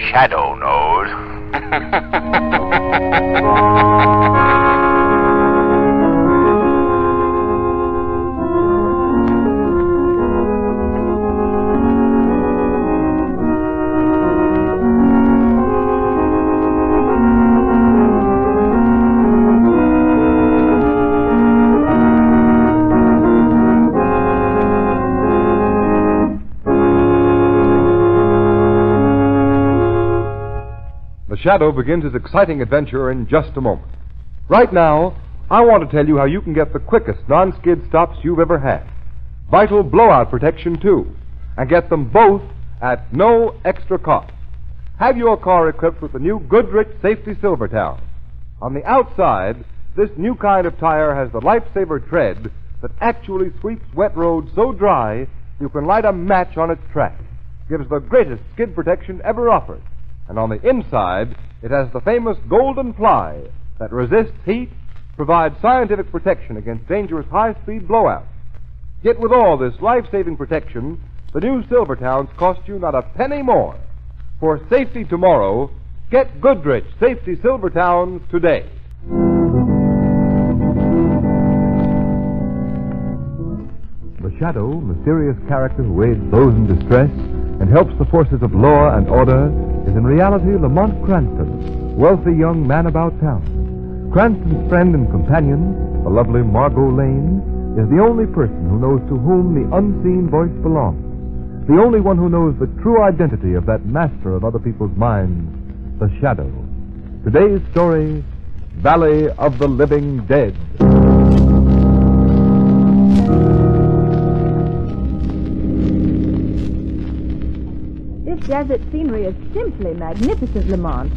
Shadow knows. The Shadow begins his exciting adventure in just a moment. Right now, I want to tell you how you can get the quickest non-skid stops you've ever had. Vital blowout protection, too. And get them both at no extra cost. Have your car equipped with the new Goodrich Safety Silvertown. On the outside, this new kind of tire has the lifesaver tread that actually sweeps wet roads so dry you can light a match on its track. Gives the greatest skid protection ever offered. And on the inside, it has the famous golden ply that resists heat, provides scientific protection against dangerous high-speed blowouts. Yet with all this life-saving protection, the new Silvertowns cost you not a penny more. For safety tomorrow, get Goodrich Safety Silvertowns today. The Shadow, mysterious character who aids those in distress and helps the forces of law and order, is in reality Lamont Cranston, wealthy young man about town. Cranston's friend and companion, the lovely Margot Lane, is the only person who knows to whom the unseen voice belongs, the only one who knows the true identity of that master of other people's minds, the Shadow. Today's story, Valley of the Living Dead. This desert scenery is simply magnificent, Lamont.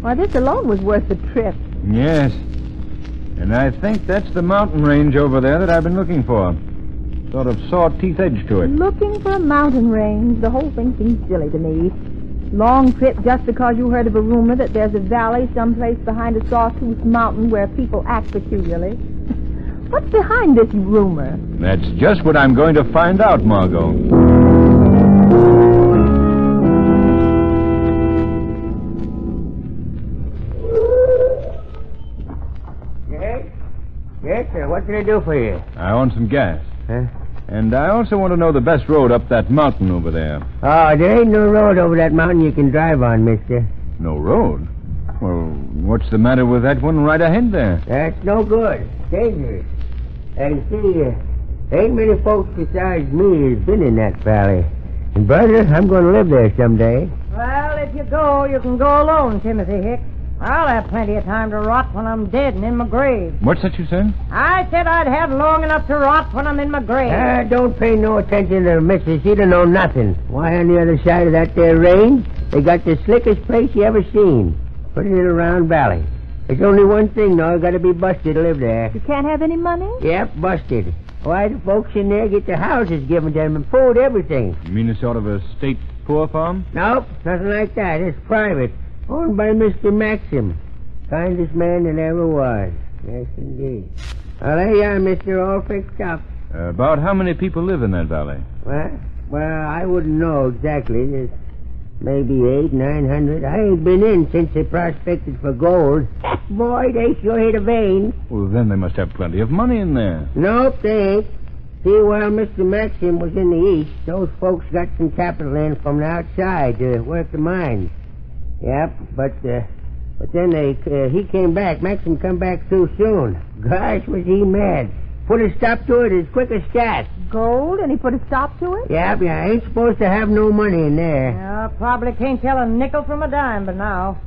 Why, this alone was worth the trip. Yes. And I think that's the mountain range over there that I've been looking for. Sort of saw-teeth edge to it. Looking for a mountain range? The whole thing seems silly to me. Long trip just because you heard of a rumor that there's a valley someplace behind a sawtooth mountain where people act peculiarly. What's behind this rumor? That's just what I'm going to find out, Margot. Yes, sir. What can I do for you? I want some gas. Huh? And I also want to know the best road up that mountain over there. Oh, there ain't no road over that mountain you can drive on, mister. No road? Well, what's the matter with that one right ahead there? That's no good. Dangerous. You see, ain't many folks besides me has been in that valley. And, brother, I'm going to live there someday. Well, if you go, you can go alone, Timothy Hicks. I'll have plenty of time to rot when I'm dead and in my grave. What's that you said? I said I'd have long enough to rot when I'm in my grave. Don't pay no attention to the missus. She don't know nothing. Why, on the other side of that there range, they got the slickest place you ever seen. Pretty little round valley. There's only one thing, though. Got to be busted to live there. You can't have any money? Yep, busted. Why, the folks in there get their houses given to them and food, everything. You mean a sort of a state poor farm? Nope, nothing like that. It's private. Owned by Mr. Maxim. Kindest man that ever was. Yes, indeed. Well, there you are, mister, all fixed up. About how many people live in that valley? What? Well, I wouldn't know exactly. There's maybe 800-900. I ain't been in since they prospected for gold. Boy, they sure hit a vein. Well, then they must have plenty of money in there. Nope, they ain't. See, while Mr. Maxim was in the east, those folks got some capital in from the outside to work the mines. Yep, but then he came back. Maxim come back too soon. Gosh, was he mad. Put a stop to it as quick as cat. Gold? And he put a stop to it? Yep, yeah, ain't supposed to have no money in there. Yeah, probably can't tell a nickel from a dime, but now.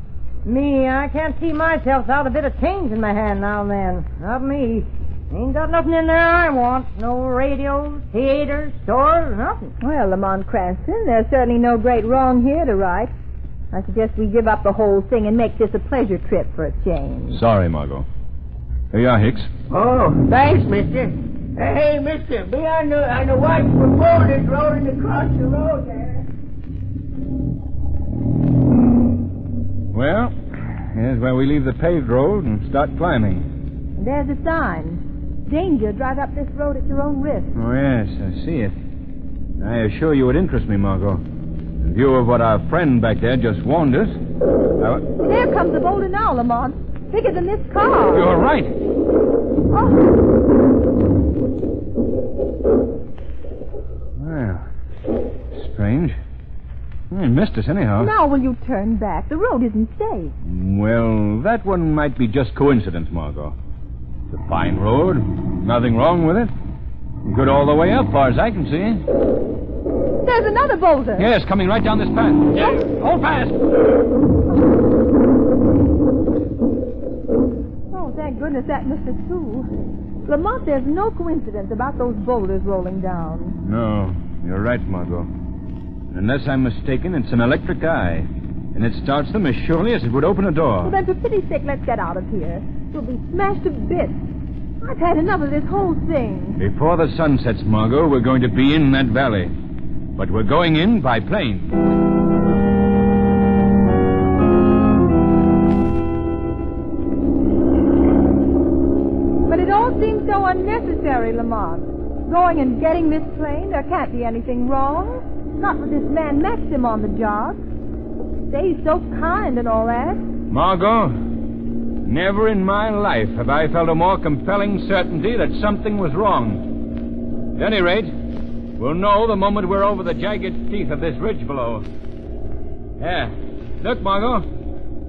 Me, I can't see myself without a bit of change in my hand now and then. Not me. Ain't got nothing in there I want. No radios, theaters, stores, nothing. Well, Lamont Cranston, there's certainly no great wrong here to right. I suggest we give up the whole thing and make this a pleasure trip for a change. Sorry, Margot. Here you are, Hicks. Oh, thanks, mister. Hey, mister, be on the watch for boulders rolling across the road there. Well, here's where we leave the paved road and start climbing. There's a sign. Danger, drive up this road at your own risk. Oh, yes, I see it. I assure you it interests me, Margot. In view of what our friend back there just warned us. There comes the boulder now, Lamont. Bigger than this car. You're right. Oh. Well, strange. He missed us anyhow. Now will you turn back? The road isn't safe. Well, that one might be just coincidence, Margot. It's a fine road. Nothing wrong with it. Good all the way up, far as I can see. There's another boulder. Yes, coming right down this path. Yes, hold fast. Oh, thank goodness that missed us, too. Lamont, there's no coincidence about those boulders rolling down. No, you're right, Margot. Unless I'm mistaken, it's an electric eye. And it starts them as surely as it would open a door. Well, then, for pity's sake, let's get out of here. We'll be smashed to bits. I've had enough of this whole thing. Before the sun sets, Margot, we're going to be in that valley. But we're going in by plane. But it all seems so unnecessary, Lamont. Going and getting this plane, there can't be anything wrong. Not with this man Maxim on the job. Say he's so kind and all that. Margot, never in my life have I felt a more compelling certainty that something was wrong. At any rate, we'll know the moment we're over the jagged teeth of this ridge below. There. Look, Margot.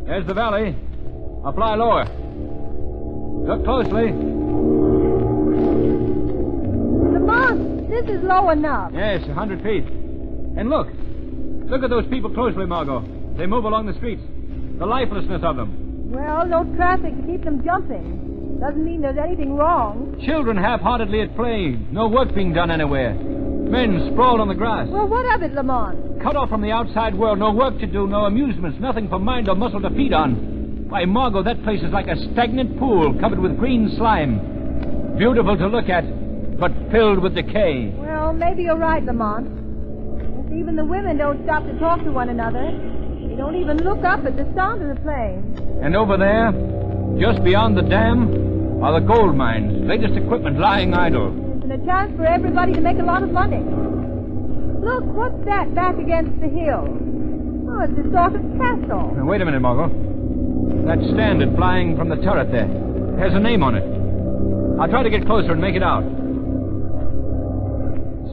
There's the valley. I'll fly lower. Look closely. Lamont, this is low enough. Yes, 100 feet. And look. Look at those people closely, Margot. They move along the streets. The lifelessness of them. Well, no traffic to keep them jumping. Doesn't mean there's anything wrong. Children half-heartedly at play. No work being done anywhere. Men sprawled on the grass. Well, what of it, Lamont? Cut off from the outside world. No work to do, no amusements, nothing for mind or muscle to feed on. Why, Margot, that place is like a stagnant pool covered with green slime. Beautiful to look at, but filled with decay. Well, maybe you're right, Lamont. If even the women don't stop to talk to one another, they don't even look up at the sound of the plane. And over there, just beyond the dam, are the gold mines. Latest equipment lying idle. And a chance for everybody to make a lot of money. Look, what's that back against the hill? Oh, it's a sort of castle. Now, wait a minute, Margot. That standard flying from the turret there has a name on it. I'll try to get closer and make it out.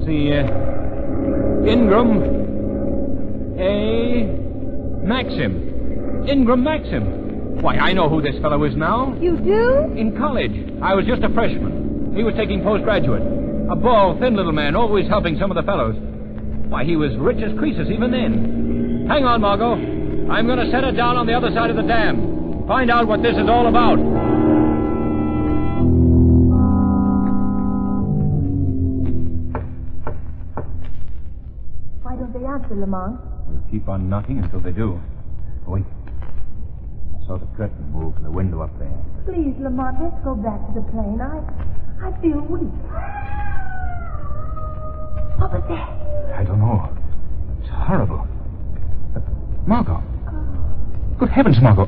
See, Ingram A. Maxim. Ingram Maxim. Why, I know who this fellow is now. You do? In college. I was just a freshman. He was taking postgraduate. A bald, thin little man, always helping some of the fellows. Why, he was rich as Croesus even then. Hang on, Margot. I'm going to set it down on the other side of the dam. Find out what this is all about. Why don't they answer, Lamont? We'll keep on knocking until they do. Oh, wait. I saw the curtain move in the window up there. Please, Lamont, let's go back to the plane. I feel weak. What was that? I don't know. It's horrible. Margot. Good heavens, Margot.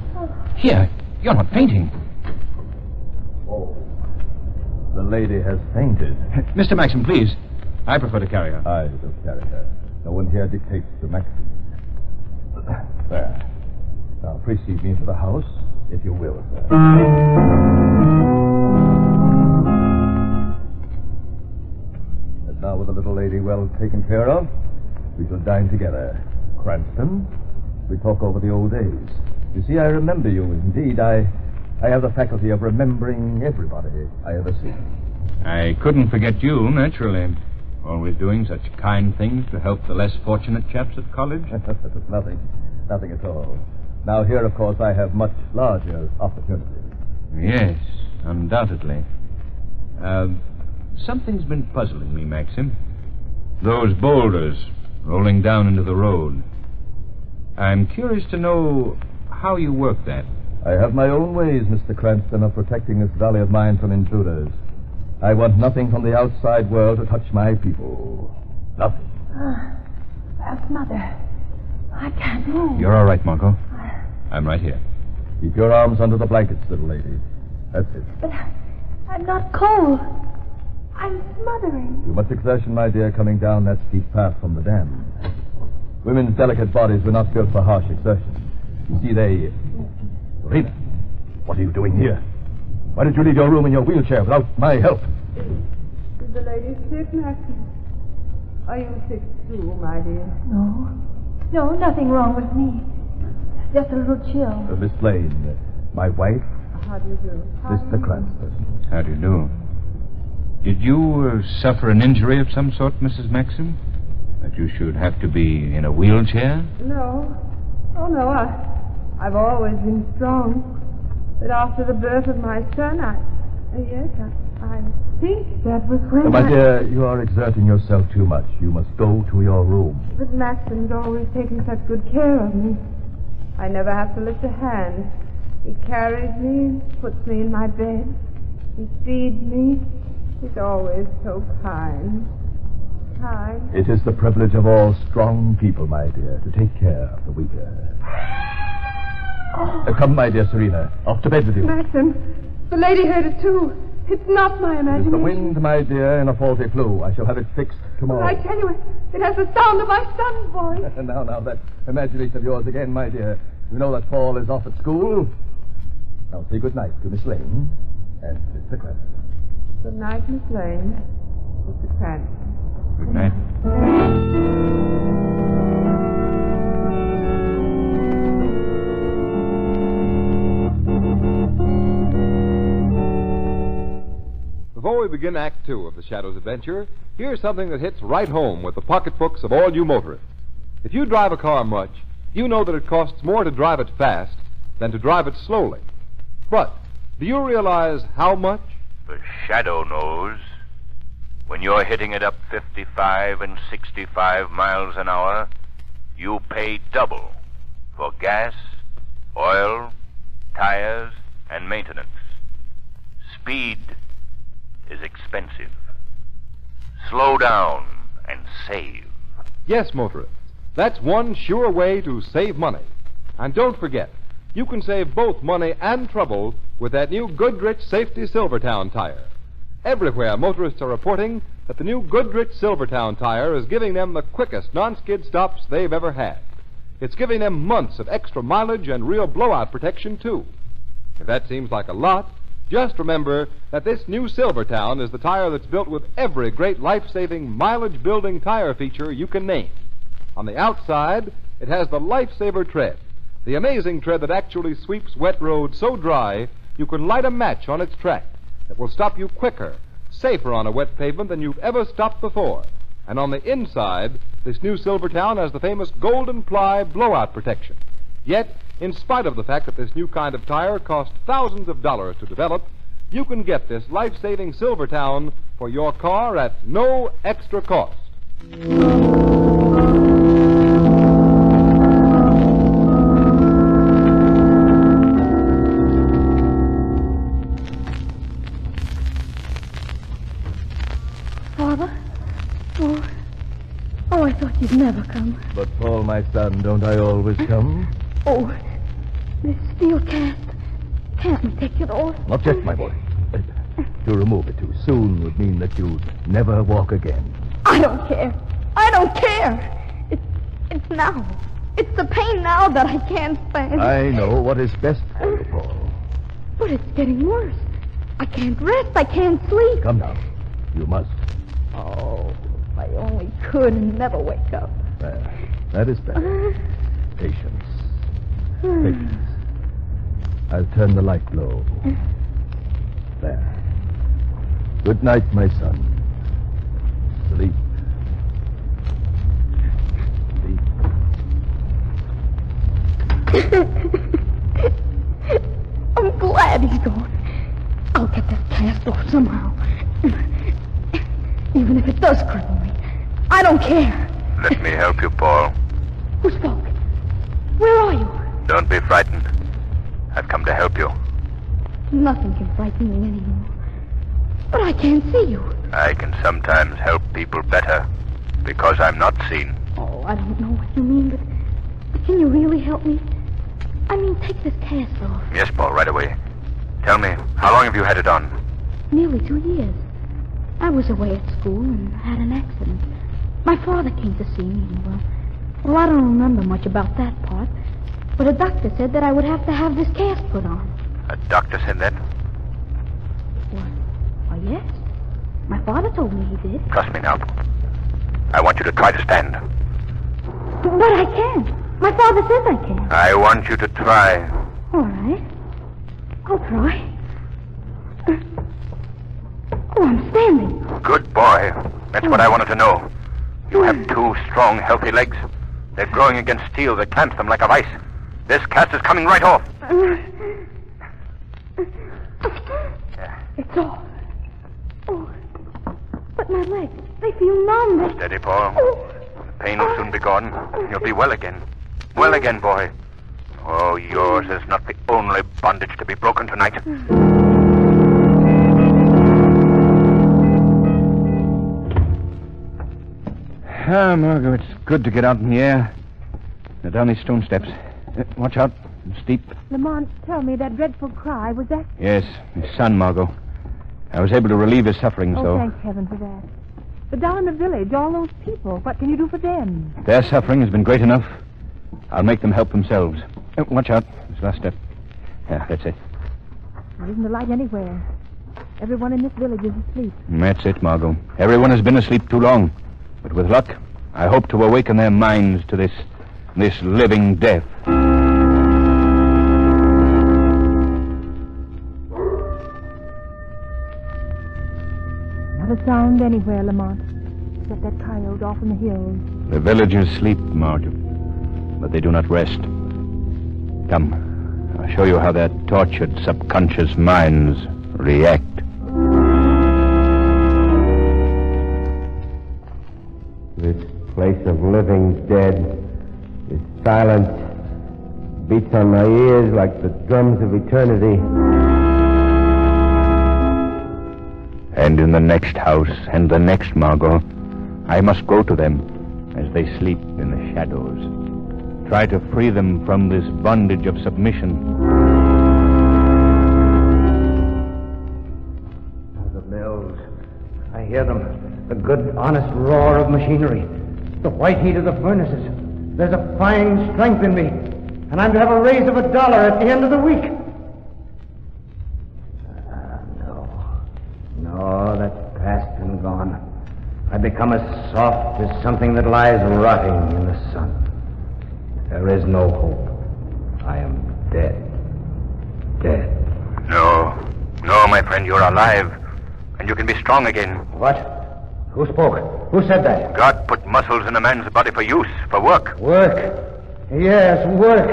Here, you're not fainting. Oh. The lady has fainted. Mr. Maxim, please. I prefer to carry her. I will carry her. No one here dictates to Maxim. There. Now, precede me into the house, if you will, sir. And now, with the little lady well taken care of, we shall dine together. Cranston, we talk over the old days. You see, I remember you. Indeed, I have the faculty of remembering everybody I ever see. I couldn't forget you, naturally. Always doing such kind things to help the less fortunate chaps at college. Nothing at all. Now, here, of course, I have much larger opportunities. Yes, undoubtedly. Something's been puzzling me, Maxim. Those boulders rolling down into the road. I'm curious to know how you work that. I have my own ways, Mr. Cranston, of protecting this valley of mine from intruders. I want nothing from the outside world to touch my people. Nothing. That's Mother. I can't move. You're all right, Margot. I'm right here. Keep your arms under the blankets, little lady. That's it. But I'm not cold. I'm smothering. You must exertion, my dear, coming down that steep path from the dam. Women's delicate bodies were not built for harsh exertion. You see, they... Serena, what are you doing here? Why did you leave your room in your wheelchair without my help? Is the lady sick, Maxim? Are you sick too, my dear? No, nothing wrong with me. Just a little chill. Miss Blaine, my wife, How do you do? Mr. Cranston. How do you do? Did you suffer an injury of some sort, Mrs. Maxim? That you should have to be in a wheelchair? No. Oh, no, I've always been strong. But after the birth of my son, I think that was when My dear, you are exerting yourself too much. You must go to your room. But Maxim's always taken such good care of me. I never have to lift a hand. He carries me, puts me in my bed. He feeds me. He's always so kind. Kind. It is the privilege of all strong people, my dear, to take care of the weaker. Come, my dear Serena. Off to bed with you. Maxim, the lady heard it too. It's not my It is imagination. the wind, my dear, in a faulty flue. I shall have it fixed tomorrow. I tell you, it has the sound of my son's voice. Now, that imagination of yours again, my dear. You know that Paul is off at school. Now say good night to Miss Lane and Mr. Cranston. Good night, Miss Lane. Mr. Cranston. Good night. Before we begin Act Two of The Shadow's Adventure, here's something that hits right home with the pocketbooks of all you motorists. If you drive a car much, you know that it costs more to drive it fast than to drive it slowly. But do you realize how much? The Shadow knows. When you're hitting it up 55 and 65 miles an hour, you pay double for gas, oil, tires, and maintenance. Speed is expensive. Slow down and save. Yes, motorists. That's one sure way to save money. And don't forget, you can save both money and trouble with that new Goodrich Safety Silvertown tire. Everywhere, motorists are reporting that the new Goodrich Silvertown tire is giving them the quickest non-skid stops they've ever had. It's giving them months of extra mileage and real blowout protection, too. If that seems like a lot, just remember that this new Silvertown is the tire that's built with every great life-saving, mileage-building tire feature you can name. On the outside, it has the Lifesaver tread, the amazing tread that actually sweeps wet roads so dry you can light a match on its track that will stop you quicker, safer on a wet pavement than you've ever stopped before. And on the inside, this new Silvertown has the famous Golden Ply blowout protection. Yet, in spite of the fact that this new kind of tire costs thousands of dollars to develop, you can get this life-saving Silvertown for your car at no extra cost. Father? Oh, I thought you'd never come. But, Paul, my son, don't I always come? Oh, this steel can't we take it off? Not yet, my boy. To remove it too soon would mean that you'd never walk again. I don't care. I don't care. It's now. It's the pain now that I can't stand. I know what is best for you, Paul. But it's getting worse. I can't rest. I can't sleep. Come now. You must. Oh, if I only could and never wake up. There. That is better. Patience. Patience. I'll turn the light low. There. Good night, my son. Sleep. I'm glad he's gone. I'll get that cast off somehow. startle me. I don't care. Let me help you, Paul. Who spoke? Where are you? Don't be frightened. I've come to help you. Nothing can frighten me anymore. But I can't see you. I can sometimes help people better because I'm not seen. Oh, I don't know what you mean, but can you really help me? I mean, take this cast off. Yes, Paul, right away. Tell me, how long have you had it on? Nearly 2 years. I was away at school and had an accident. My father came to see me, and well, I don't remember much about that part. But a doctor said that I would have to have this cast put on. A doctor said that? Well, yes. My father told me he did. Trust me now. I want you to try to stand. But I can. My father says I can. I want you to try. All right. I'll try. Oh, I'm standing. Good boy. That's what I wanted to know. You have 2 strong, healthy legs. They're growing against steel that clamps them like a vice. This cast is coming right off. It's off. Oh, but my legs, they feel numb. Steady, Paul. The pain will soon be gone. You'll be well again. Well again, boy. Oh, yours is not the only bondage to be broken tonight. Ah, Margot, it's good to get out in the air. Now down these stone steps. Watch out. It's steep. Lamont, tell me, that dreadful cry, was that... Yes, his son, Margot. I was able to relieve his sufferings, though. thank heaven for that. But down in the village, all those people, what can you do for them? Their suffering has been great enough. I'll make them help themselves. Watch out. This last step. Yeah, that's it. There isn't a light anywhere. Everyone in this village is asleep. That's it, Margot. Everyone has been asleep too long. But with luck, I hope to awaken their minds to this living death. Not a sound anywhere, Lamont, except that coyote off in the hills. The villagers sleep, Margot, but they do not rest. Come, I'll show you how their tortured subconscious minds react. This place of living dead, this silence beats on my ears like the drums of eternity. And in the next house and the next, Margot, I must go to them as they sleep in the shadows. Try to free them from this bondage of submission. The mills. I hear them. The good, honest roar of machinery. The white heat of the furnaces. There's a fine strength in me. And I'm to have a raise of $1 at the end of the week. No, that's past and gone. I become as soft as something that lies rotting in the sun. There is no hope. I am dead. Dead. No, my friend, you're alive. And you can be strong again. What? Who spoke? Who said that? God put muscles in a man's body for use, for work. Work. Yes, work.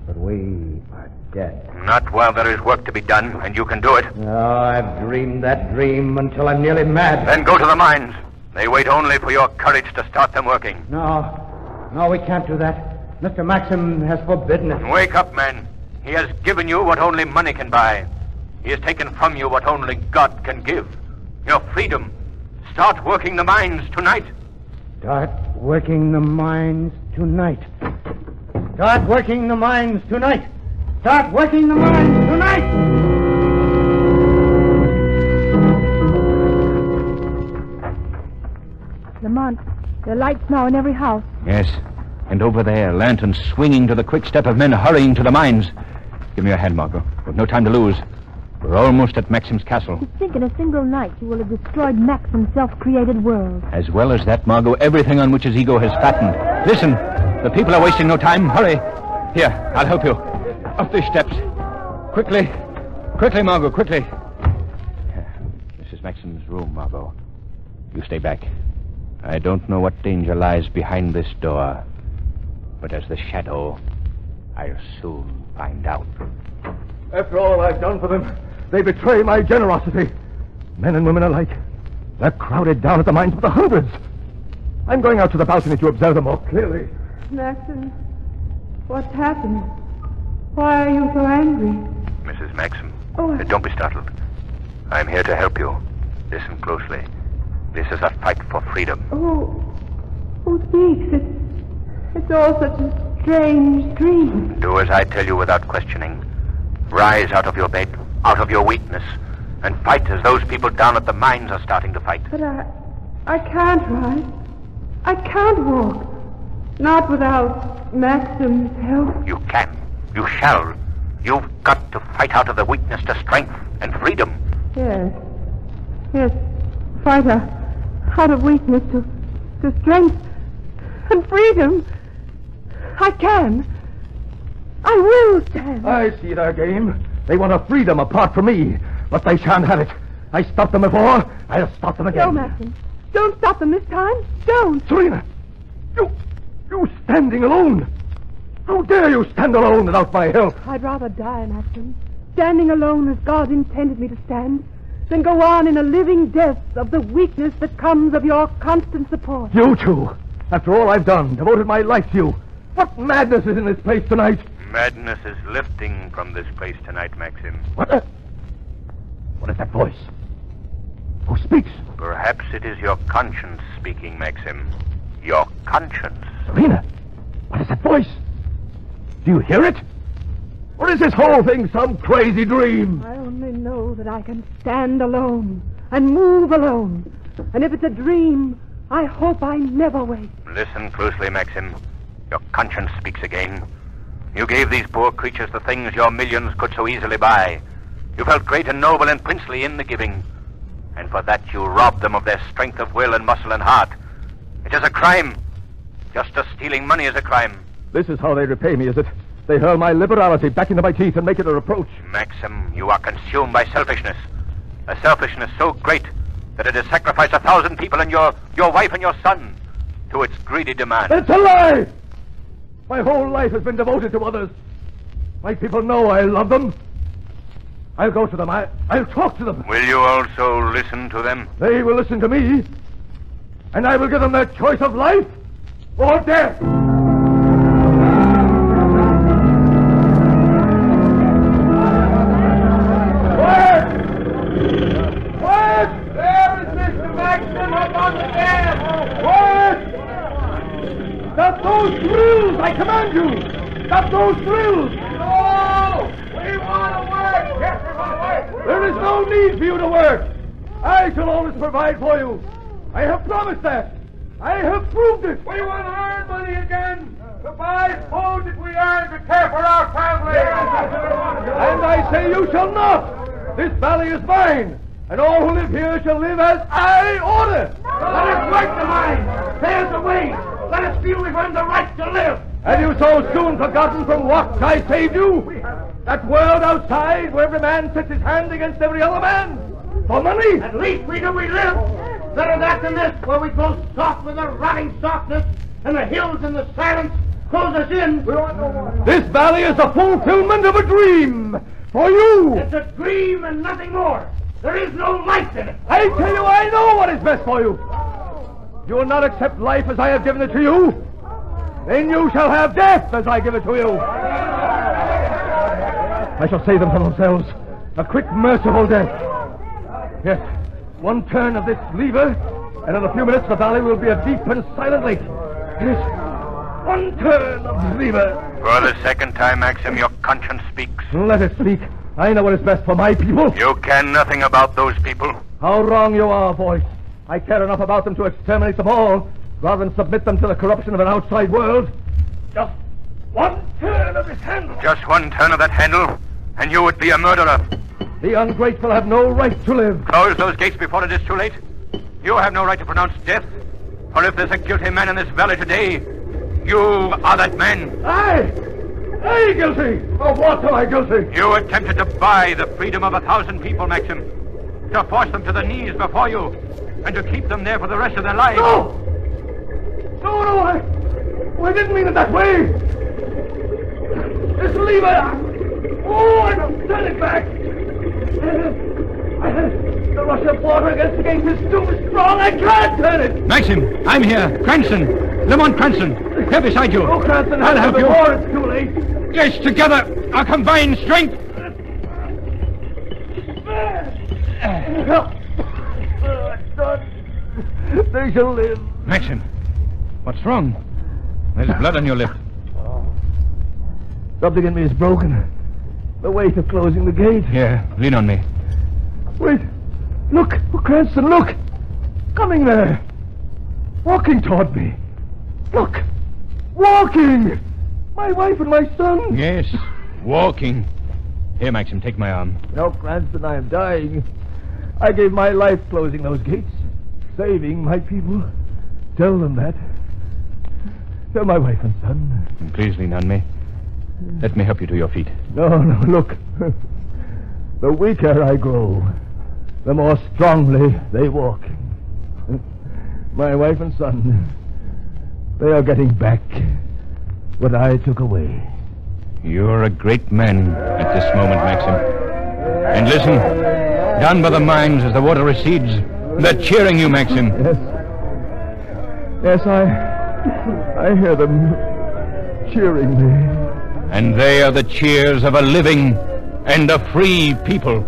But we are dead. Not while there is work to be done, and you can do it. No, I've dreamed that dream until I'm nearly mad. Then go to the mines. They wait only for your courage to start them working. No, we can't do that. Mr. Maxim has forbidden it. Wake up, man. He has given you what only money can buy. He has taken from you what only God can give. Your freedom. Start working the mines tonight. Start working the mines tonight. Start working the mines tonight. Start working the mines tonight. Lamont, there are lights now in every house. Yes, and over there, lanterns swinging to the quick step of men hurrying to the mines. Give me your hand, Margot. We've no time to lose. We're almost at Maxim's castle. To think in a single night you will have destroyed Maxim's self-created world. As well as that, Margot, everything on which his ego has fattened. Listen, the people are wasting no time. Hurry. Here, I'll help you. Up these steps. Quickly. Quickly, Margot, quickly. This is Maxim's room, Margot. You stay back. I don't know what danger lies behind this door. But as the shadow, I'll soon find out. After all I've done for them, they betray my generosity. Men and women alike. They're crowded down at the mines with the hundreds. I'm going out to the balcony to observe them more clearly. Maxim, what's happened? Why are you so angry? Mrs. Maxim, Oh, don't be startled. I'm here to help you. Listen closely. This is a fight for freedom. Who speaks? It's all such a strange dream. Do as I tell you without questioning. Rise out of your bed, out of your weakness, and fight as those people down at the mines are starting to fight. But I can't rise. I can't walk. Not without Maxim's help. You can. You shall. You've got to fight out of the weakness to strength and freedom. Yes. Fight out of weakness to strength and freedom. I can. I will stand. I see their game. They want a freedom apart from me, but they shan't have it. I stopped them before. I'll stop them again. No, Maxim. Don't stop them this time. Don't. Serena, you standing alone. How dare you stand alone without my help? I'd rather die, Maxim, standing alone as God intended me to stand, than go on in a living death of the weakness that comes of your constant support. You two, after all I've done, devoted my life to you. What madness is in this place tonight? Madness is lifting from this place tonight, Maxim. What is that voice? Who speaks? Perhaps it is your conscience speaking, Maxim. Your conscience. Serena, what is that voice? Do you hear it? Or is this whole thing some crazy dream? I only know that I can stand alone and move alone. And if it's a dream, I hope I never wake. Listen closely, Maxim. Your conscience speaks again. You gave these poor creatures the things your millions could so easily buy. You felt great and noble and princely in the giving. And for that you robbed them of their strength of will and muscle and heart. It is a crime. Just as stealing money is a crime. This is how they repay me, is it? They hurl my liberality back into my teeth and make it a reproach. Maxim, you are consumed by selfishness. A selfishness so great that it has sacrificed 1,000 people and your wife and your son to its greedy demand. It's a lie! My whole life has been devoted to others. My people know I love them. I'll go to them. I'll talk to them. Will you also listen to them? They will listen to me. And I will give them their choice of life or death. Stop those drills! I command you! Stop those drills! No! We want to work! Yes, we want to work! There is no need for you to work! I shall always provide for you! I have promised that! I have proved it! We want to earn money again! To buy food that we earn to care for our families! And I say you shall not! This valley is mine! And all who live here shall live as I order! Let us work the mine! There's the way! Let us feel we've earned the right to live! Have you so soon forgotten from what I saved you? That world outside where every man sets his hand against every other man? For money? At least we know we live! Better that than this, where we grow soft with a rotting softness, and the hills and the silence close us in. This valley is the fulfillment of a dream! For you! It's a dream and nothing more! There is no life in it! I tell you, I know what is best for you! You will not accept life as I have given it to you. Then you shall have death as I give it to you. I shall save them from themselves. A quick, merciful death. Yes, one turn of this lever, and in a few minutes the valley will be a deep and silent lake. Yes, one turn of the lever. For the second time, Maxim, your conscience speaks. Let it speak. I know what is best for my people. You care nothing about those people. How wrong you are, voice. I care enough about them to exterminate them all, rather than submit them to the corruption of an outside world. Just one turn of this handle. Just one turn of that handle, and you would be a murderer. The ungrateful have no right to live. Close those gates before it is too late. You have no right to pronounce death. For if there's a guilty man in this valley today, you are that man. I guilty? Of what am I guilty? You attempted to buy the freedom of 1,000 people, Maxim. To force them to their knees before you, and to keep them there for the rest of their lives. No! No, I didn't mean it that way. This lever. Oh, I must turn it back. The rush of water against the gate is too strong. I can't turn it. Maxim, I'm here. Cranston. Lamont Cranston. Here beside you. Oh, Cranston, I'll help you. Before it's too late. Yes, together, our combined strength. They shall live. Maxim, what's wrong? There's blood on your lip. Something in me is broken. The weight of closing the gate. Here, lean on me. Wait. Look. Oh, Cranston, look. Coming there. Walking toward me. Look. Walking. My wife and my son. Yes, walking. Here, Maxim, take my arm. No, Cranston, I am dying. I gave my life closing those gates, saving my people. Tell them that. Tell my wife and son. Please lean on me. Let me help you to your feet. No, look. The weaker I grow, the more strongly they walk. My wife and son, they are getting back what I took away. You're a great man at this moment, Maxim. And listen, down by the mines as the water recedes, they're cheering you, Maxim. Yes, I hear them cheering me. And they are the cheers of a living and a free people.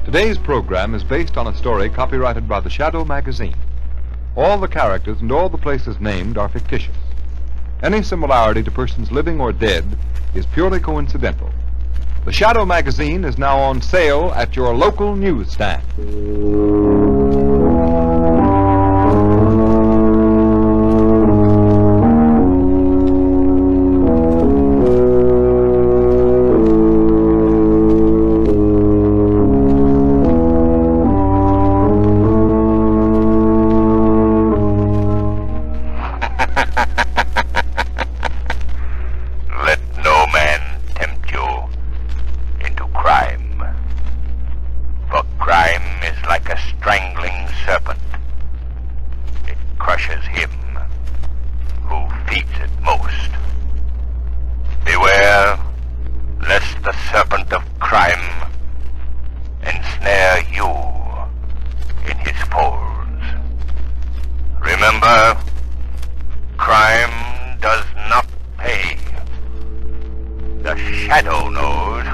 Today's program is based on a story copyrighted by the Shadow Magazine. All the characters and all the places named are fictitious. Any similarity to persons living or dead is purely coincidental. The Shadow Magazine is now on sale at your local newsstand. Remember, crime does not pay. The Shadow knows.